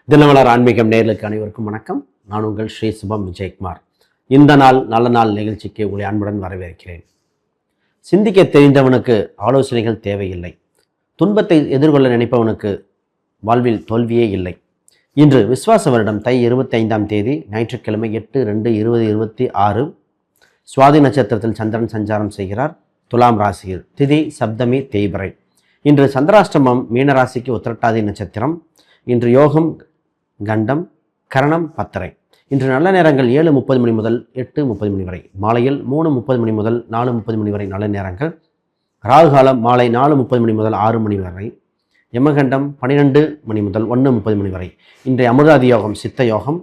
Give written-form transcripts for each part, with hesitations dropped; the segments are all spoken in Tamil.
தினமலர் ஆன்மீகம் நேயர்களுக்கு அனைவருக்கும் வணக்கம். நான் உங்கள் ஸ்ரீ சுபம் விஜயகுமார். இந்த நாள் நல்ல நாள் நிகழ்ச்சிக்கு உங்களை அன்புடன் வரவேற்கிறேன். சிந்திக்க தெரிந்தவனுக்கு ஆலோசனைகள் தேவையில்லை. துன்பத்தை எதிர்கொள்ள நினைப்பவனுக்கு வாழ்வில் தோல்வியே இல்லை. இன்று விஸ்வாச வருடம் தை 25ஆம் தேதி ஞாயிற்றுக்கிழமை 8/2/2026 சுவாதி நட்சத்திரத்தில் சந்திரன் சஞ்சாரம் செய்கிறார். துலாம் ராசியில் திதி சப்தமி தேய்பிறை. இன்று சந்திராஷ்டமம் மீனராசிக்கு உத்திரட்டாதி நட்சத்திரம். இன்று யோகம் கண்டம் கரணம் பத்தரை. இன்று நல்ல நேரங்கள் 7:30 மணி முதல் 8:30 மணி வரை, மாலையில் 3:30 மணி முதல் 4:30 மணி வரை நல்ல நேரங்கள். ராகு காலம் மாலை 4:30 மணி முதல் 6 மணி வரை, யமகண்டம் 12 மணி முதல் 1:30 மணி வரை. இன்றைய அமிர்தாதி யோகம் சித்த யோகம்.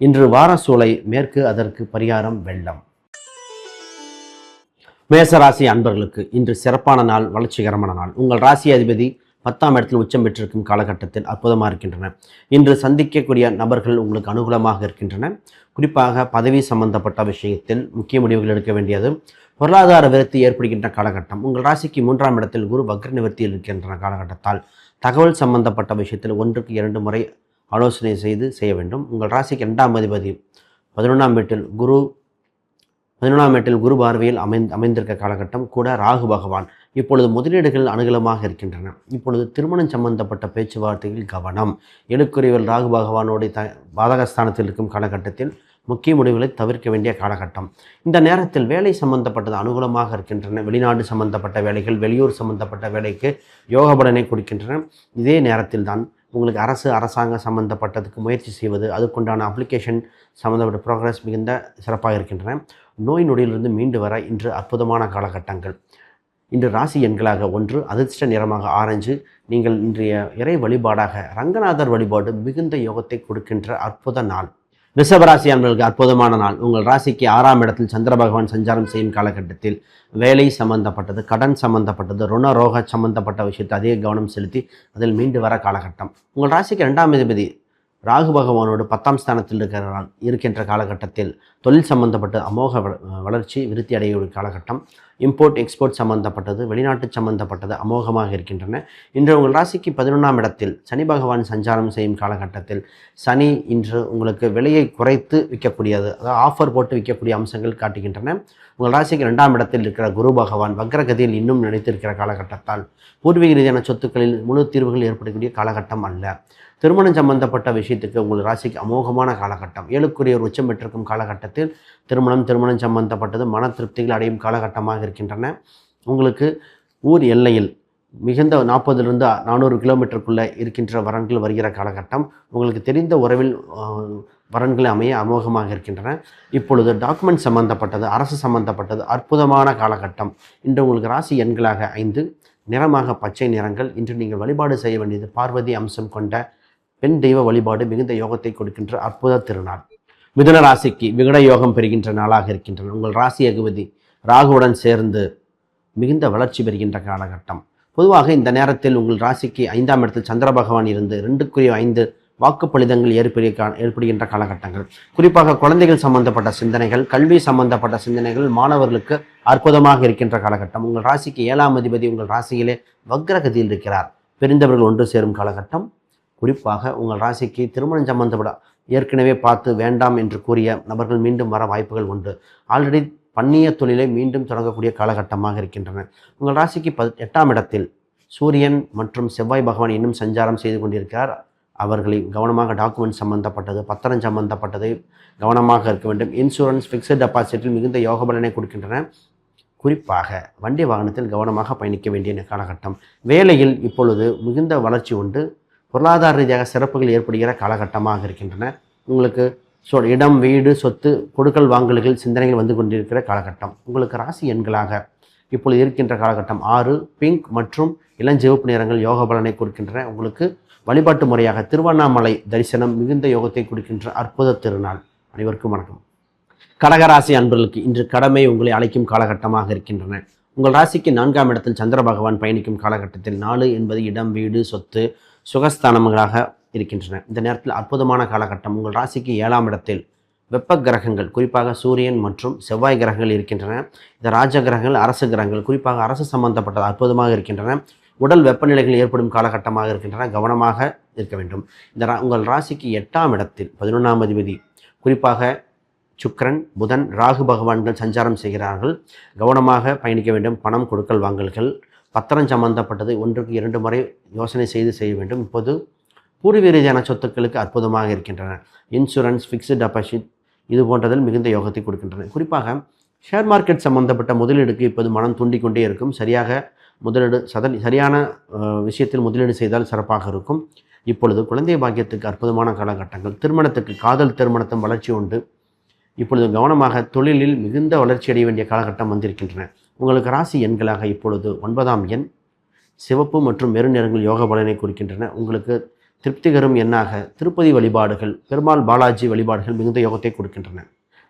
இன்று வார சூலை மேற்கு, அதற்கு பரிகாரம் வெள்ளம். மேசராசி அன்பர்களுக்கு இன்று சிறப்பான நாள், வளர்ச்சிகரமான நாள். உங்கள் ராசி அதிபதி 10ஆம் இடத்தில் உச்சம் பெற்றிருக்கும் காலகட்டத்தில் அற்புதமாக இருக்கின்றன. இன்று சந்திக்கக்கூடிய நபர்கள் உங்களுக்கு அனுகூலமாக இருக்கின்றன. குறிப்பாக பதவி சம்பந்தப்பட்ட விஷயத்தில் முக்கிய முடிவுகள் எடுக்க வேண்டியது. பொருளாதார விருத்தி ஏற்படுகின்ற காலகட்டம். உங்கள் ராசிக்கு 3ஆம் இடத்தில் குரு வக்ர நிவர்த்தியில் இருக்கின்ற காலகட்டத்தால் தகவல் சம்பந்தப்பட்ட விஷயத்தில் 1க்கு 2 முறை ஆலோசனை செய்ய வேண்டும். உங்கள் ராசிக்கு 2ஆம் அதிபதி 11ஆம் வீட்டில் குரு பார்வையில் அமைந்திருக்க காலகட்டம். கூட ராகு பகவான் இப்பொழுது முதலீடுகள் அனுகூலமாக இருக்கின்றன. இப்பொழுது திருமணம் சம்பந்தப்பட்ட பேச்சுவார்த்தைகள் கவனம். எழுக்குரியவர் ராகு பகவானோட பாதகஸ்தானத்தில் இருக்கும் காலகட்டத்தில் முக்கிய முடிவுகளை தவிர்க்க வேண்டிய காலகட்டம். இந்த நேரத்தில் வேலை சம்பந்தப்பட்டது அனுகூலமாக இருக்கின்றன. வெளிநாடு சம்பந்தப்பட்ட வேலைகள், வெளியூர் சம்பந்தப்பட்ட வேலைக்கு யோக பலனை கொடுக்கின்றன. இதே நேரத்தில் தான் உங்களுக்கு அரசாங்க சம்பந்தப்பட்டதுக்கு முயற்சி செய்வது, அதுக்குண்டான அப்ளிகேஷன் சம்பந்தப்பட்ட ப்ரோக்ரஸ் மிகுந்த சிறப்பாக இருக்கின்றன. நோய் நொடியிலிருந்து மீண்டு வர இன்று அற்புதமான காலகட்டங்கள். இன்று ராசி எண்களாக 1, அதிர்ஷ்ட நிறமாக ஆரஞ்சு. நீங்கள் இன்றைய இறை வழிபாடாக ரங்கநாதர் வழிபாடு மிகுந்த யோகத்தை கொடுக்கின்ற அற்புத நாள். ரிஷபராசி அன்பர்களுக்கு அற்புதமான நாள். உங்கள் ராசிக்கு 6ஆம் இடத்தில் சந்திர பகவான் சஞ்சாரம் செய்யும் காலகட்டத்தில் வேலை சம்பந்தப்பட்டது, கடன் சம்பந்தப்பட்டது, ருணரோக சம்பந்தப்பட்ட விஷயத்தை அதிக கவனம் செலுத்தி அதில் மீண்டு வர காலகட்டம். உங்கள் ராசிக்கு 2ஆம் அதிபதி ராகு பகவானோடு 10ஆம் ஸ்தானத்தில் இருக்கின்ற காலகட்டத்தில் தொழில் சம்பந்தப்பட்ட அமோக வளர்ச்சி விருத்தி அடைய காலகட்டம். இம்போர்ட் எக்ஸ்போர்ட் சம்பந்தப்பட்டது, வெளிநாட்டு சம்பந்தப்பட்டது அமோகமாக இருக்கின்றன. இன்று உங்கள் ராசிக்கு 11ஆம் இடத்தில் சனி பகவான் சஞ்சாரம் செய்யும் காலகட்டத்தில் சனி இன்று உங்களுக்கு விலையை குறைத்து விற்கக்கூடியது, அதாவது ஆஃபர் போட்டு விற்கக்கூடிய அம்சங்கள் காட்டுகின்றன. உங்கள் ராசிக்கு 2ஆம் இடத்தில் இருக்கிற குரு பகவான் வக்ரகதியில் இன்னும் நினைத்திருக்கிற காலகட்டத்தால் பூர்வீக ரீதியான சொத்துக்களில் முழு தீர்வுகள் ஏற்படக்கூடிய காலகட்டம் அல்ல. திருமணம் சம்பந்தப்பட்ட விஷயத்துக்கு உங்கள் ராசிக்கு அமோகமான காலகட்டம். ஏழுக்குரிய ஒரு உச்சம் பெற்றிருக்கும் காலகட்டத்தில் திருமணம் சம்பந்தப்பட்டது மன திருப்திகள் அடையும் காலகட்டமாக இருக்கின்றன. உங்களுக்கு ஊர் எல்லையில் மிகுந்த 40லிருந்து 400 கிலோமீட்டருக்குள்ளே இருக்கின்ற வரன்கள் வருகிற காலகட்டம். உங்களுக்கு தெரிந்த உறவில் வரன்களை அமைய அமோகமாக இருக்கின்றன. இப்பொழுது டாக்குமெண்ட் சம்பந்தப்பட்டது, அரசு சம்பந்தப்பட்டது அற்புதமான காலகட்டம். இன்று உங்களுக்கு ராசி எண்களாக 5, நிறமாக பச்சை நிறங்கள். இன்று நீங்கள் வழிபாடு செய்ய வேண்டியது பார்வதி அம்சம் கொண்ட பெண் தெய்வ வழிபாடு மிகுந்த யோகத்தை கொடுக்கின்ற அற்புத திருநாள். மிதுன ராசிக்கு விகட யோகம் பெறுகின்ற நாளாக இருக்கின்றன. உங்கள் ராசி அதிபதி ராகுவுடன் சேர்ந்து மிகுந்த வளர்ச்சி பெறுகின்ற காலகட்டம். பொதுவாக இந்த நேரத்தில் உங்கள் ராசிக்கு 5ஆம் இடத்தில் சந்திர பகவான் இருந்து 2/5 வாக்குப்பளிதங்கள் ஏற்படுகின்ற காலகட்டங்கள். குறிப்பாக குழந்தைகள் சம்பந்தப்பட்ட சிந்தனைகள், கல்வி சம்பந்தப்பட்ட சிந்தனைகள் மாணவர்களுக்கு அற்புதமாக இருக்கின்ற காலகட்டம். உங்கள் ராசிக்கு 7ஆம் அதிபதி உங்கள் ராசியிலே வக்ரகதியில் இருக்கிறார். பிரிந்தவர்கள் ஒன்று சேரும் காலகட்டம். குறிப்பாக உங்கள் ராசிக்கு திருமணம் சம்பந்தப்பட்ட ஏற்கனவே பார்த்து வேண்டாம் என்று கூறிய நபர்கள் மீண்டும் வர வாய்ப்புகள் உண்டு. ஆல்ரெடி பண்ணிய தொழிலை மீண்டும் தொடங்கக்கூடிய காலகட்டமாக இருக்கின்றன. உங்கள் ராசிக்கு 8ஆம் இடத்தில் சூரியன் மற்றும் செவ்வாய் பகவான் இன்னும் சஞ்சாரம் செய்து கொண்டிருக்கிறார். அவர்களை கவனமாக டாக்குமெண்ட் சம்பந்தப்பட்டது, பத்திரம் சம்பந்தப்பட்டதை கவனமாக இருக்க வேண்டும். இன்சூரன்ஸ், ஃபிக்ஸட் டெபாசிட்டில் மிகுந்த யோக பலனை கொடுக்கின்றன. குறிப்பாக வண்டி வாகனத்தில் கவனமாக பயணிக்க வேண்டிய காலகட்டம். வேலையில் இப்பொழுது மிகுந்த வளர்ச்சி உண்டு. பொருளாதார ரீதியாக சிறப்புகள் ஏற்படுகிற காலகட்டமாக இருக்கின்றன. உங்களுக்கு இடம், வீடு, சொத்து, கொடுக்கல் வாங்கல்கள் சிந்தனைகள் வந்து கொண்டிருக்கிற காலகட்டம். உங்களுக்கு ராசி எண்களாக இப்பொழுது இருக்கின்ற காலகட்டம் 6, பிங்க் மற்றும் இளஞ்சிவப்பு நிறங்கள் யோக பலனை கொடுக்கின்றன. உங்களுக்கு வழிபாட்டு முறையாக திருவண்ணாமலை தரிசனம் மிகுந்த யோகத்தை கொடுக்கின்ற அற்புத திருநாள். அனைவருக்கும் வணக்கம். கடகராசி அன்பர்களுக்கு இன்று கடமை உங்களை அழைக்கும் காலகட்டமாக இருக்கின்றன. உங்கள் ராசிக்கு 4ஆம் இடத்தில் சந்திர பகவான் பயணிக்கும் காலகட்டத்தில் 4 என்பது இடம், வீடு, சொத்து, சுகஸ்தானங்களாக இருக்கின்றன. இந்த நேரத்தில் அற்புதமான காலகட்டம். உங்கள் ராசிக்கு 7ஆம் இடத்தில் வெப்ப கிரகங்கள், குறிப்பாக சூரியன் மற்றும் செவ்வாய் கிரகங்கள் இருக்கின்றன. இந்த ராஜ கிரகங்கள், அரசு கிரகங்கள், குறிப்பாக அரசு சம்பந்தப்பட்ட அற்புதமாக இருக்கின்றன. உடல் வெப்பநிலைகள் ஏற்படும் காலகட்டமாக இருக்கின்றன, கவனமாக இருக்க வேண்டும். உங்கள் ராசிக்கு 8ஆம் இடத்தில் 11ஆம் அதிபதி குறிப்பாக சுக்கிரன், புதன், ராகு பகவான்கள் சஞ்சாரம் செய்கிறார்கள். கவனமாக பயணிக்க வேண்டும். பணம் கொடுக்கல் வாங்கல்கள், பத்திரம் சம்பந்தப்பட்டது 1க்கு 2 முறை யோசனை செய்ய வேண்டும். இப்போது பூர்வீக ரீதியான சொத்துக்களுக்கு அற்புதமாக இருக்கின்றன. இன்சூரன்ஸ், ஃபிக்ஸ்டு டெபாசிட் இது போன்றதில் மிகுந்த யோகத்தை கொடுக்கின்றன. குறிப்பாக ஷேர் மார்க்கெட் சம்பந்தப்பட்ட முதலீடுக்கு இப்போது மனம் தூண்டிக்கொண்டே இருக்கும். சரியான விஷயத்தில் முதலீடு செய்தால் சிறப்பாக இருக்கும். இப்பொழுது குழந்தை பாக்கியத்துக்கு அற்புதமான காலகட்டங்கள். திருமணத்துக்கு காதல் திருமணத்தும் வளர்ச்சி உண்டு. இப்பொழுது கவனமாக தொழிலில் மிகுந்த வளர்ச்சி அடைய வேண்டிய காலகட்டம் வந்திருக்கின்றன. உங்களுக்கு ராசி எண்களாக இப்பொழுது 9ஆம் எண் சிவப்பு மற்றும் மெரு நிறங்கள் யோக பலனை குறிக்கின்றன. உங்களுக்கு திருப்திகரும் எண்ணாக திருப்பதி வழிபாடுகள், பெருமாள் பாலாஜி வழிபாடுகள் மிகுந்த யோகத்தை கொடுக்கின்றன.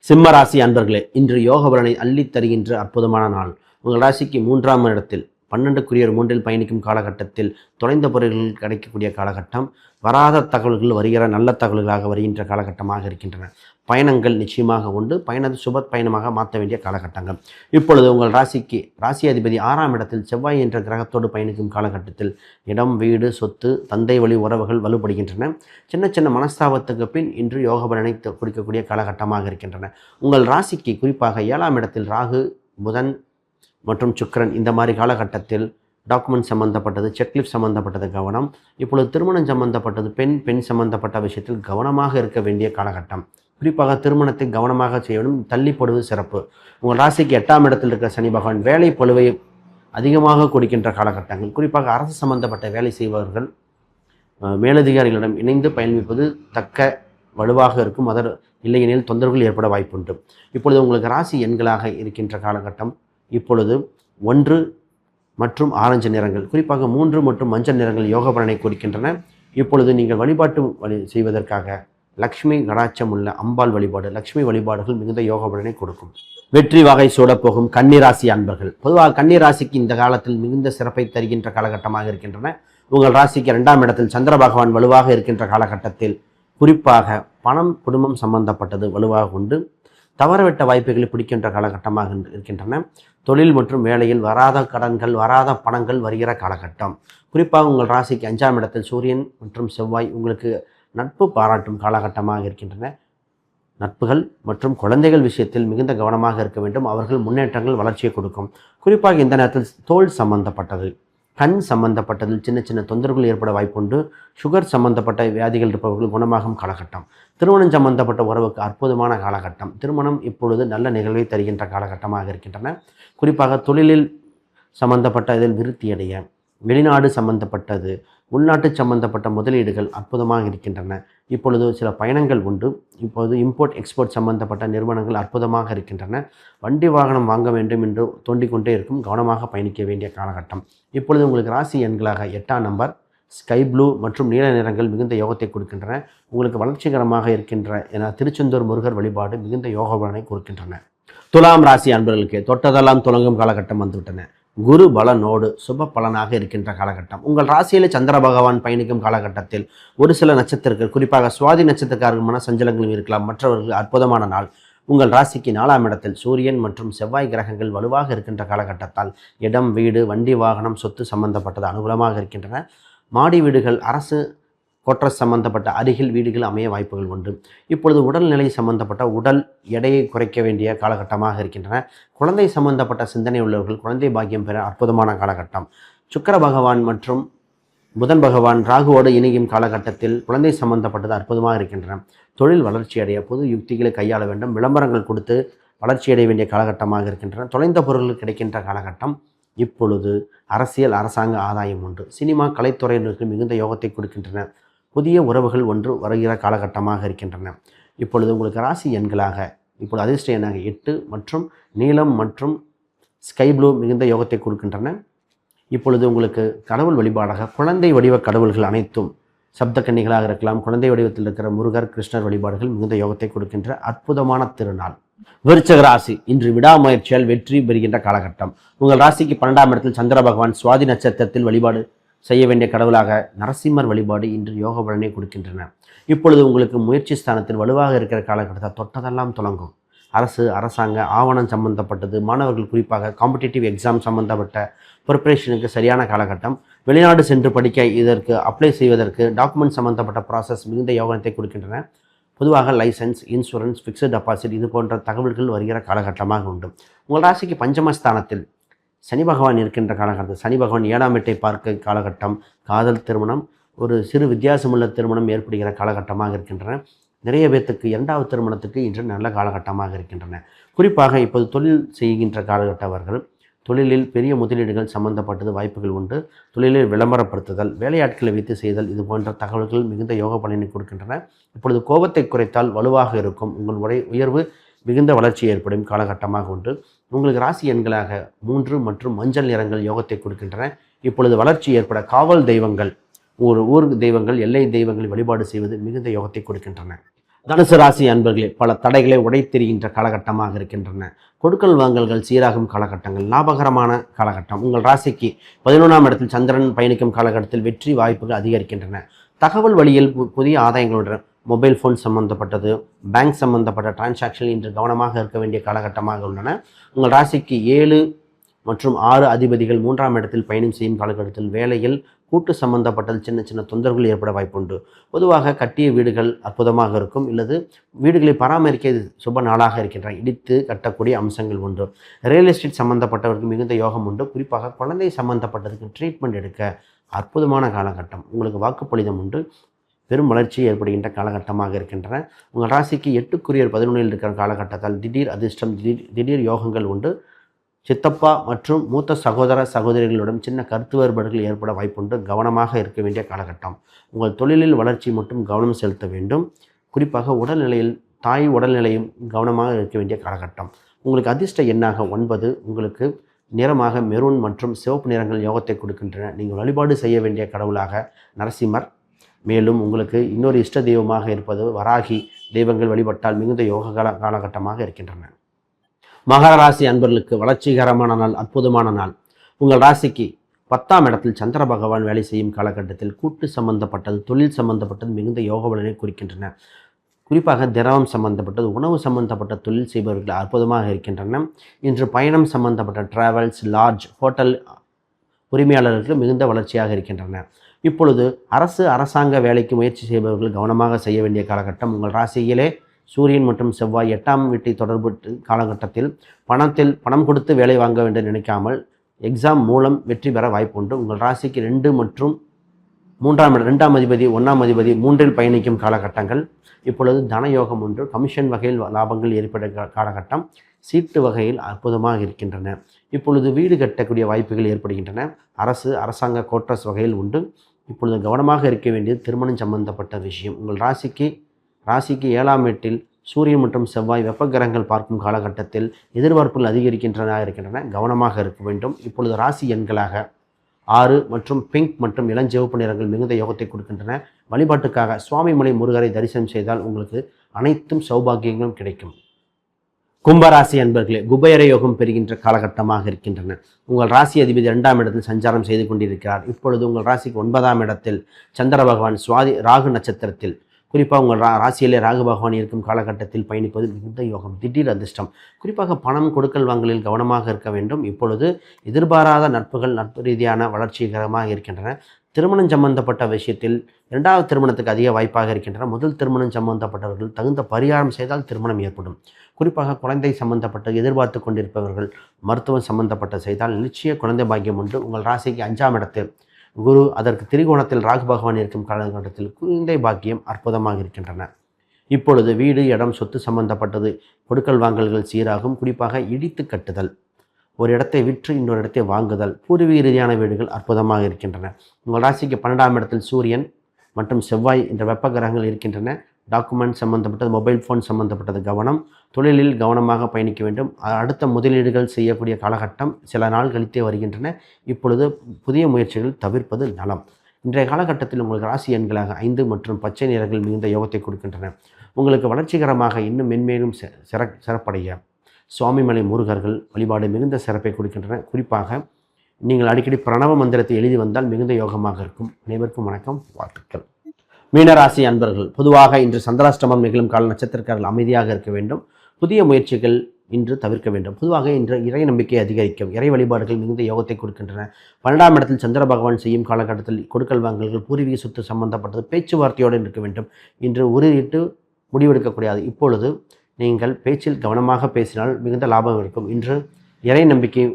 சிம்ம ராசி அன்பர்களே, இன்று யோக பலனை அள்ளித் தருகின்ற அற்புதமான நாள். உங்கள் ராசிக்கு 3ஆம் இடத்தில் 12க்குரியர் 3இல் பயணிக்கும் காலகட்டத்தில் தொலைந்த பொருள்கள் கிடைக்கக்கூடிய காலகட்டம். வராத தகவல்கள் வருகிற நல்ல தகவல்களாக வருகின்ற காலகட்டமாக இருக்கின்றன. பயணங்கள் நிச்சயமாக உண்டு. சுப பயணமாக மாற்ற வேண்டிய காலகட்டங்கள். இப்பொழுது உங்கள் ராசி அதிபதி 6ஆம் இடத்தில் செவ்வாய் என்ற கிரகத்தோடு பயணிக்கும் காலகட்டத்தில் இடம், வீடு, சொத்து, தந்தை வழி உறவுகள் வலுப்படுகின்றன. சின்ன சின்ன மனஸ்தாபத்துக்கு பின் இன்று யோக பலனை கொடுக்கக்கூடிய காலகட்டமாக இருக்கின்றன. உங்கள் ராசிக்கு குறிப்பாக 7ஆம் இடத்தில் ராகு, புதன் மற்றும் சுக்கிரன் இந்த மாதிரி காலகட்டத்தில் டாக்குமெண்ட் சம்பந்தப்பட்டது, செக்லிஸ்ட் சம்பந்தப்பட்டது கவனம். இப்பொழுது திருமணம் சம்பந்தப்பட்டது, பெண் சம்பந்தப்பட்ட விஷயத்தில் கவனமாக இருக்க வேண்டிய காலகட்டம். குறிப்பாக திருமணத்தை கவனமாக செய்ய வேண்டும். தள்ளிப்படுவது சிறப்பு. உங்கள் ராசிக்கு 8ஆம் இடத்தில் இருக்கிற சனி பகவான் வேலை பளுவை அதிகமாக கொடுக்கின்ற காலகட்டங்கள். குறிப்பாக அரசு சம்பந்தப்பட்ட வேலை செய்பவர்கள் மேலதிகாரிகளிடம் இணைந்து பயணிப்பது தக்க வலுவாக இருக்கும். இல்லையெனில் தொந்தரவுகள் ஏற்பட வாய்ப்புண்டு. இப்பொழுது உங்களுக்கு ராசி எண்களாக இருக்கின்ற காலகட்டம் இப்பொழுது 1 மற்றும் ஆரஞ்சு நிறங்கள், குறிப்பாக 3 மற்றும் மஞ்சள் நிறங்கள் யோக பலனை குறிக்கின்றன. இப்பொழுது நீங்கள் வழிபாட்டு செய்வதற்காக லக்ஷ்மி கடாட்சம் உள்ள அம்பாள் வழிபாடு, லக்ஷ்மி வழிபாடுகள் மிகுந்த யோக பலனை கொடுக்கும். வெற்றி வகை சூடப்போகும் கன்னிராசி அன்பர்கள். பொதுவாக கன்னிராசிக்கு இந்த காலத்தில் மிகுந்த சிறப்பை தருகின்ற காலகட்டமாக இருக்கின்றன. உங்கள் ராசிக்கு 2ஆம் இடத்தில் சந்திர பகவான் வலுவாக இருக்கின்ற காலகட்டத்தில் குறிப்பாக பணம், குடும்பம் சம்பந்தப்பட்டது வலுவாக உண்டு. தவறவிட்ட வாய்ப்புகளை பிடிக்கின்ற காலகட்டமாக இருக்கின்றன. தொழில் மற்றும் வேலையில் வராத கடன்கள், வராத பணங்கள் வருகிற காலகட்டம். குறிப்பாக உங்கள் ராசிக்கு 5ஆம் இடத்தில் சூரியன் மற்றும் செவ்வாய் உங்களுக்கு நட்பு பாராட்டும் காலகட்டமாக இருக்கின்றன. நட்புகள் மற்றும் குழந்தைகள் விஷயத்தில் மிகுந்த கவனமாக இருக்க வேண்டும். அவர்கள் முன்னேற்றங்கள் வளர்ச்சியை கொடுக்கும். குறிப்பாக இந்த நேரத்தில் தோல் சம்பந்தப்பட்டது, கண் சம்பந்தப்பட்டதில் சின்ன சின்ன தொந்தரவுகள் ஏற்பட வாய்ப்புண்டு. சுகர் சம்பந்தப்பட்ட வியாதிகள் இருப்பவர்கள் குணமாகும் காலகட்டம். திருமணம் சம்பந்தப்பட்ட உறவுக்கு அற்புதமான காலகட்டம். திருமணம் இப்பொழுது நல்ல நிகழ்வை தருகின்ற காலகட்டமாக இருக்கின்றன. குறிப்பாக தொழிலில் சம்பந்தப்பட்ட இதில் விருத்தியடைய, வெளிநாடு சம்பந்தப்பட்டது, உள்நாட்டு சம்பந்தப்பட்ட முதலீடுகள் அற்புதமாக இருக்கின்றன. இப்பொழுது சில பயணங்கள் உண்டு. இப்போது இம்போர்ட் எக்ஸ்போர்ட் சம்பந்தப்பட்ட நிறுவனங்கள் அற்புதமாக இருக்கின்றன. வண்டி வாகனம் வாங்க வேண்டும் என்று தோண்டிக்கொண்டே இருக்கும். கவனமாக பயணிக்க வேண்டிய காலகட்டம். இப்பொழுது உங்களுக்கு ராசி எண்களாக 8ஆம் நம்பர் ஸ்கை ப்ளூ மற்றும் நீல நிறங்கள் மிகுந்த யோகத்தை கொடுக்கின்றன. உங்களுக்கு வளர்ச்சிகரமாக இருக்கின்ற என திருச்செந்தூர் முருகர் வழிபாடு மிகுந்த யோக பலனை கொடுக்கின்றன. துலாம் ராசி அன்பர்களுக்கு தொட்டதெல்லாம் துலங்கும் காலகட்டம் வந்துவிட்டன. குரு பலனோடு சுப பலனாக இருக்கின்ற காலகட்டம். உங்கள் ராசியில் சந்திர பகவான் பயணிக்கும் காலகட்டத்தில் ஒரு சில நட்சத்திரங்கள், குறிப்பாக சுவாதி நட்சத்திரக்காரர்கள் மன சஞ்சலங்களும் இருக்கலாம். மற்றவர்கள் அற்புதமான நாள். உங்கள் ராசிக்கு 4ஆம் இடத்தில் சூரியன் மற்றும் செவ்வாய் கிரகங்கள் வலுவாக இருக்கின்ற காலகட்டத்தால் இடம், வீடு, வண்டி வாகனம், சொத்து சம்பந்தப்பட்டது அனுகூலமாக இருக்கின்றன. மாடி வீடுகள், அரசு கோட்ரஸ் சம்பந்தப்பட்ட அருகில் வீடுகள் அமைய வாய்ப்புகள் உண்டு. இப்பொழுது உடல்நிலை சம்பந்தப்பட்ட உடல் எடையை குறைக்க வேண்டிய காலகட்டமாக இருக்கின்றன. குழந்தை சம்பந்தப்பட்ட சிந்தனை உள்ளவர்கள் குழந்தை பாக்கியம் பெற அற்புதமான காலகட்டம். சுக்கிர பகவான் மற்றும் புதன் பகவான் ராகுவோடு இணையும் காலகட்டத்தில் குழந்தை சம்பந்தப்பட்டது அற்புதமாக இருக்கின்றன. தொழில் வளர்ச்சி அடைய புது யுக்திகளை கையாள வேண்டும். விளம்பரங்கள் கொடுத்து வளர்ச்சி அடைய வேண்டிய காலகட்டமாக இருக்கின்றன. தொலைந்த பொருட்கள் கிடைக்கின்ற காலகட்டம். இப்பொழுது அரசியல், அரசாங்க ஆதாயம் உண்டு. சினிமா, கலைத்துறையினருக்கு மிகுந்த யோகத்தை கொடுக்கின்றன. புதிய உறவுகள் ஒன்று வருகிற காலகட்டமாக இருக்கின்றன. இப்பொழுது உங்களுக்கு ராசி எண்களாக இப்பொழுது அதிர்ஷ்ட எண்ணாக 8 மற்றும் நீலம் மற்றும் ஸ்கை ப்ளூ மிகுந்த யோகத்தை கொடுக்கின்றன. இப்பொழுது உங்களுக்கு கடவுள் வழிபாடாக குழந்தை வடிவ கடவுள்கள் அனைத்தும் சப்த கன்னிகளாக இருக்கலாம். குழந்தை வடிவத்தில் இருக்கிற முருகர், கிருஷ்ணர் வழிபாடுகள் மிகுந்த யோகத்தை கொடுக்கின்ற அற்புதமான திருநாள். விருச்சிக ராசி இன்று விடாமுயற்சியால் வெற்றி பெறுகின்ற காலகட்டம். உங்கள் ராசிக்கு 12ஆம் இடத்தில் சந்திர பகவான் சுவாதி நட்சத்திரத்தில் வழிபாடு செய்ய வேண்டிய கடவுளாக நரசிம்மர் வழிபாடு இன்று யோக பலனை கொடுக்கின்றன. இப்பொழுது உங்களுக்கு முயற்சி ஸ்தானத்தில் வலுவாக இருக்கிற காலகட்டத்தில் தொட்டதெல்லாம் தொடங்கும். அரசு, அரசாங்க ஆவணம் சம்பந்தப்பட்டது, மாணவர்கள் குறிப்பாக காம்படிட்டிவ் எக்ஸாம் சம்பந்தப்பட்ட ப்ரிப்பரேஷனுக்கு சரியான காலகட்டம். வெளிநாடு சென்று படிக்க இதற்கு அப்ளை செய்வதற்கு டாக்குமெண்ட் சம்பந்தப்பட்ட ப்ராசஸ் மிகுந்த யோகத்தை கொடுக்கின்றன. பொதுவாக லைசன்ஸ், இன்சூரன்ஸ், ஃபிக்ஸட் டெபாசிட் இது போன்ற தகவல்கள் வருகிற காலகட்டமாக உண்டு. உங்கள் ராசிக்கு பஞ்சமஸ்தானத்தில் சனி பகவான் இருக்கின்ற காலகட்டத்தில் சனி பகவான் 7ஆம் வீட்டை பார்க்க காலகட்டம், காதல் திருமணம், ஒரு சிறு வித்தியாசமுள்ள திருமணம் ஏற்படுகிற காலகட்டமாக இருக்கின்றன. நிறைய பேர்த்துக்கு 2வது திருமணத்துக்கு இன்று நல்ல காலகட்டமாக இருக்கின்றன. குறிப்பாக இப்போது தொழில் செய்கின்ற காலகட்டவர்கள் தொழிலில் பெரிய முதலீடுகள் சம்பந்தப்பட்டது வாய்ப்புகள் உண்டு. தொழிலில் விளம்பரப்படுத்துதல், வேலையாட்களை வைத்து செய்தல் இது போன்ற தகவல்கள் மிகுந்த யோக பலனை கொடுக்கின்றன. இப்பொழுது கோபத்தை குறைத்தால் வலுவாக இருக்கும். உங்கள் உயர்வு மிகுந்த வளர்ச்சி ஏற்படும் காலகட்டமாக உண்டு. உங்களுக்கு ராசி எண்களாக 3 மற்றும் மஞ்சள் நிறங்கள் யோகத்தை கொடுக்கின்றன. இப்பொழுது வளர்ச்சி ஏற்பட காவல் தெய்வங்கள், ஊர் தெய்வங்கள், எல்லை தெய்வங்களை வழிபாடு செய்வது மிகுந்த யோகத்தை கொடுக்கின்றன. தனுசு ராசி அன்பர்களே, பல தடைகளை உடைத்தெறிகின்ற காலகட்டமாக இருக்கின்றன. கொடுக்கல் வாங்கல்கள் சீராகும் காலகட்டங்கள், லாபகரமான காலகட்டம். உங்கள் ராசிக்கு 11ஆம் இடத்தில் சந்திரன் பயணிக்கும் காலகட்டத்தில் வெற்றி வாய்ப்புகள் அதிகரிக்கின்றன. தகவல் வழியில் புதிய ஆதாயங்களுடன் மொபைல் ஃபோன் சம்பந்தப்பட்டது, பேங்க் சம்பந்தப்பட்ட டிரான்சாக்ஷன் இன்று கவனமாக இருக்க வேண்டிய காலகட்டமாக உள்ளன. உங்கள் ராசிக்கு 7 மற்றும் 6 அதிபதிகள் 3ஆம் இடத்தில் பயணம் செய்யும் காலகட்டத்தில் வேலையில் கூட்டு சம்பந்தப்பட்டது சின்ன சின்ன தொந்தரவுகள் ஏற்பட வாய்ப்புண்டு. பொதுவாக கட்டிய வீடுகள் அற்புதமாக இருக்கும், இல்லது வீடுகளை பராமரிக்க சுப நாளாக இருக்கின்றன. இடித்து கட்டக்கூடிய அம்சங்கள் உண்டு. ரியல் எஸ்டேட் சம்பந்தப்பட்டவருக்கு மிகுந்த யோகம் உண்டு. குறிப்பாக குழந்தை சம்பந்தப்பட்டதுக்கு ட்ரீட்மெண்ட் எடுக்க அற்புதமான காலகட்டம். உங்களுக்கு வாக்குப்பளிதம் உண்டு. பெரும் வளர்ச்சி ஏற்படுகின்ற காலகட்டமாக இருக்கின்றன. உங்கள் ராசிக்கு 8க்குரியர் 11இல் இருக்கிற காலகட்டத்தால் திடீர் அதிர்ஷ்டம், திடீர் யோகங்கள் உண்டு. சித்தப்பா மற்றும் மூத்த சகோதர சகோதரிகளுடன் சின்ன கருத்து வேறுபாடுகள் ஏற்பட வாய்ப்புண்டு. கவனமாக இருக்க வேண்டிய காலகட்டம். உங்கள் தொழிலில் வளர்ச்சி மற்றும் கவனம் செலுத்த வேண்டும். குறிப்பாக உடல்நிலையில் தாய் உடல்நிலையும் கவனமாக இருக்க வேண்டிய காலகட்டம். உங்களுக்கு அதிர்ஷ்ட எண்ணாக 9, உங்களுக்கு நிறமாக மெரூன் மற்றும் சிவப்பு நிறங்கள் யோகத்தை கொடுக்கின்றன. நீங்கள் வழிபாடு செய்ய வேண்டிய கடவுளாக நரசிம்மர், மேலும் உங்களுக்கு இன்னொரு இஷ்ட தெய்வமாக இருப்பது வராகி தெய்வங்கள் வழிபட்டால் மிகுந்த யோக காலகட்டமாக இருக்கின்றன. மகர ராசி அன்பர்களுக்கு வளர்ச்சிகரமான நாள், அற்புதமான நாள். உங்கள் ராசிக்கு 10ஆம் இடத்தில் சந்திர பகவான் வேலை செய்யும் காலகட்டத்தில் கூட்டு சம்பந்தப்பட்டது, தொழில் சம்பந்தப்பட்டது மிகுந்த யோக பலனை குறிக்கின்றன. குறிப்பாக திரவம் சம்பந்தப்பட்டது, உணவு சம்பந்தப்பட்ட தொழில் செய்பவர்கள் அற்புதமாக இருக்கின்றன. இன்று பயணம் சம்பந்தப்பட்ட டிராவல்ஸ், லாட்ஜ், ஹோட்டல் உரிமையாளர்களுக்கு மிகுந்த வளர்ச்சியாக இருக்கின்றன. இப்பொழுது அரசாங்க வேலைக்கு முயற்சி செய்பவர்கள் கவனமாக செய்ய வேண்டிய காலகட்டம். உங்கள் ராசியிலே சூரியன் மற்றும் செவ்வாய் 8ஆம் வீட்டை தொடர்பு காலகட்டத்தில் பணம் கொடுத்து வேலை வாங்க வேண்டும் நினைக்காமல் எக்ஸாம் மூலம் வெற்றி பெற வாய்ப்புண்டு. உங்கள் ராசிக்கு 2 மற்றும் 2ஆம் அதிபதி 1ஆம் அதிபதி 3இல் பயணிக்கும் காலகட்டங்கள். இப்பொழுது தனயோகம் ஒன்று, கமிஷன் வகையில் லாபங்கள் ஏற்பட காலகட்டம். சீட்டு வகையில் அற்புதமாக இருக்கின்றன. இப்பொழுது வீடு கட்டக்கூடிய வாய்ப்புகள் ஏற்படுகின்றன. அரசாங்க கோட்ரஸ் வகையில் உண்டு. இப்பொழுது கவனமாக இருக்க வேண்டியது திருமணம் சம்பந்தப்பட்ட விஷயம். உங்கள் ராசிக்கு 7ஆம் வீட்டில் சூரியன் மற்றும் செவ்வாய் வெப்பகிரகங்கள் பார்க்கும் காலகட்டத்தில் எதிர்பார்ப்புகள் இருக்கின்றன. கவனமாக இருக்க வேண்டும். இப்பொழுது ராசி எண்களாக 6 மற்றும் பிங்க் மற்றும் இளஞ்சிவப்பு நிறங்கள் மிகுந்த யோகத்தை கொடுக்கின்றன. வழிபாட்டுக்காக சுவாமிமலை முருகரை தரிசனம் செய்தால் உங்களுக்கு அனைத்தும் சௌபாகியங்களும் கிடைக்கும். கும்பராசி அன்பர்களே, குபேர யோகம் பெறுகின்ற காலகட்டமாக இருக்கின்றன. உங்கள் ராசி அதிபதி 2ஆம் இடத்தில் சஞ்சாரம் செய்து கொண்டிருக்கிறார். இப்பொழுது உங்கள் ராசிக்கு 9ஆம் இடத்தில் சந்திர பகவான் ராகு நட்சத்திரத்தில், குறிப்பாக உங்கள் ராசியிலே ராகு பகவான் இருக்கும் காலகட்டத்தில் பயணிப்பது மிகுந்த யோகம், திடீர் அதிர்ஷ்டம். குறிப்பாக பணம் கொடுக்கல் வாங்கலில் கவனமாக இருக்க வேண்டும். இப்பொழுது எதிர்பாராத நட்பு ரீதியான வளர்ச்சிகரமாக இருக்கின்றன. திருமணம் சம்பந்தப்பட்ட விஷயத்தில் 2வது திருமணத்துக்கு அதிக வாய்ப்பாக இருக்கின்றன. முதல் திருமணம் சம்பந்தப்பட்டவர்கள் தகுந்த பரிகாரம் செய்தால் திருமணம் ஏற்படும். குறிப்பாக குழந்தை சம்பந்தப்பட்ட எதிர்பார்த்து கொண்டிருப்பவர்கள் மருத்துவம் சம்பந்தப்பட்ட செய்தால் நிச்சய குழந்தை பாக்கியம் உண்டு. உங்கள் ராசிக்கு 5ஆம் இடத்தில் குரு, அதற்கு திரிகோணத்தில் ராகு பகவான் இருக்கும் காலகட்டத்தில் குழந்தை பாக்கியம் அற்புதமாக இருக்கின்றன. இப்பொழுது வீடு, இடம், சொத்து சம்பந்தப்பட்டது கொடுக்கல் வாங்கல்கள் சீராகும். குறிப்பாக இடித்து கட்டுதல், ஒரு இடத்தை விற்று இன்னொரு இடத்தை வாங்குதல், பூர்வீக ரீதியான வீடுகள் அற்புதமாக இருக்கின்றன. உங்கள் ராசிக்கு 12ஆம் இடத்தில் சூரியன் மற்றும் செவ்வாய் என்ற வெப்ப கிரகங்கள் இருக்கின்றன. டாக்குமெண்ட் சம்பந்தப்பட்டது, மொபைல் ஃபோன் சம்பந்தப்பட்டது கவனம். தொழிலில் கவனமாக பயணிக்க வேண்டும். அடுத்த முதலீடுகள் செய்யக்கூடிய காலகட்டம் சில நாள் கழித்தே வருகின்றன. இப்பொழுது புதிய முயற்சிகள் தவிர்ப்பது நலம். இன்றைய காலகட்டத்தில் உங்களுக்கு ராசி எண்களாக 5 மற்றும் பச்சை நிறங்கள் மிகுந்த யோகத்தை கொடுக்கின்றன. உங்களுக்கு வளர்ச்சிகரமாக இன்னும் மென்மேலும் சிறப்படைய சுவாமிமலை முருகர்கள் வழிபாடு மிகுந்த சிறப்பை கொடுக்கின்றன. குறிப்பாக நீங்கள் அடிக்கடி பிரணவ மந்திரத்தை எழுதி வந்தால் மிகுந்த யோகமாக இருக்கும். அனைவருக்கும் வணக்கம், வாழ்த்துக்கள். மீனராசி அன்பர்கள், பொதுவாக இன்று சந்திராஷ்டமம் நிகழும் கால நட்சத்திரக்காரர்கள் அமைதியாக இருக்க வேண்டும். புதிய முயற்சிகள் இன்று தவிர்க்க வேண்டும். பொதுவாக இன்று இறை நம்பிக்கை அதிகரிக்கும், இறை வழிபாடுகள் மிகுந்த யோகத்தை கொடுக்கின்றன. 12ஆம் இடத்தில் சந்திர பகவான் செய்யும் காலகட்டத்தில் கொடுக்கல் வாங்கல்கள், பூர்வீக சொத்து சம்பந்தப்பட்டது பேச்சுவார்த்தையோடு இருக்க வேண்டும். இன்று உறுதியிட்டு முடிவெடுக்கக்கூடாது. இப்பொழுது நீங்கள் பேச்சில் கவனமாக பேசினால் மிகுந்த லாபம் இருக்கும். இன்று இறை நம்பிக்கை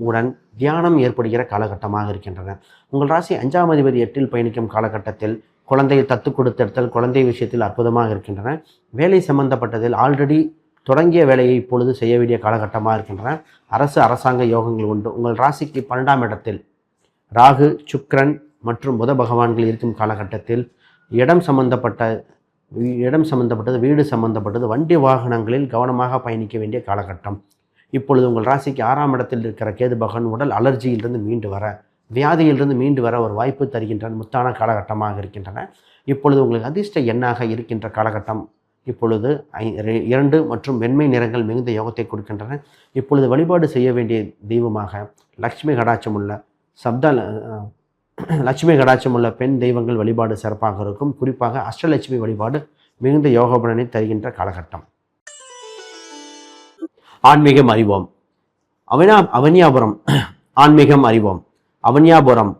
உடன் தியானம் ஏற்படுகிற காலகட்டமாக இருக்கின்றன. உங்கள் ராசி 5ஆம் அதிபதி 8இல் பயணிக்கும் காலகட்டத்தில் குழந்தையை தத்து கொடுத்தெடுத்தல், குழந்தை விஷயத்தில் அற்புதமாக இருக்கின்றன. வேலை சம்பந்தப்பட்டதில் ஆல்ரெடி தொடங்கிய வேலையை இப்பொழுது செய்ய வேண்டிய காலகட்டமாக இருக்கின்றன. அரசாங்க யோகங்கள் உண்டு. உங்கள் ராசிக்கு 12ஆம் இடத்தில் ராகு, சுக்கிரன் மற்றும் புத பகவான்கள் இருக்கும் காலகட்டத்தில் இடம் சம்பந்தப்பட்டது, வீடு சம்பந்தப்பட்டது, வண்டி வாகனங்களில் கவனமாக பயணிக்க வேண்டிய காலகட்டம். இப்பொழுது உங்கள் ராசிக்கு 6ஆம் இடத்தில் இருக்கிற கேது பகவான் உடல் அலர்ஜியிலிருந்து மீண்டு வர, வியாதியிலிருந்து மீண்டு வர ஒரு வாய்ப்பு தருகின்ற முத்தான காலகட்டமாக இருக்கின்றன. இப்பொழுது உங்களுக்கு அதிர்ஷ்ட எண்ணாக இருக்கின்ற காலகட்டம் இப்பொழுது 2 மற்றும் வெண்மை நிறங்கள் மிகுந்த யோகத்தை கொடுக்கின்றன. இப்பொழுது வழிபாடு செய்ய வேண்டிய தெய்வமாக லட்சுமி கடாட்சமுள்ள பெண் தெய்வங்கள் வழிபாடு சிறப்பாக இருக்கும். குறிப்பாக அஷ்டலட்சுமி வழிபாடு மிகுந்த யோகபலனை தருகின்ற காலகட்டம். ஆன்மீகம் அறிவோம். அவனியாபுரம் ஆன்மீகம் அறிவோம். அவனியாபுரம்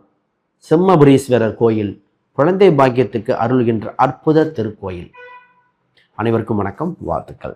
செம்மபுரீஸ்வரர் கோயில் குழந்தை பாக்கியத்துக்கு அருள்கின்ற அற்புத திருக்கோயில். அனைவருக்கும் வணக்கம், வாழ்த்துக்கள்.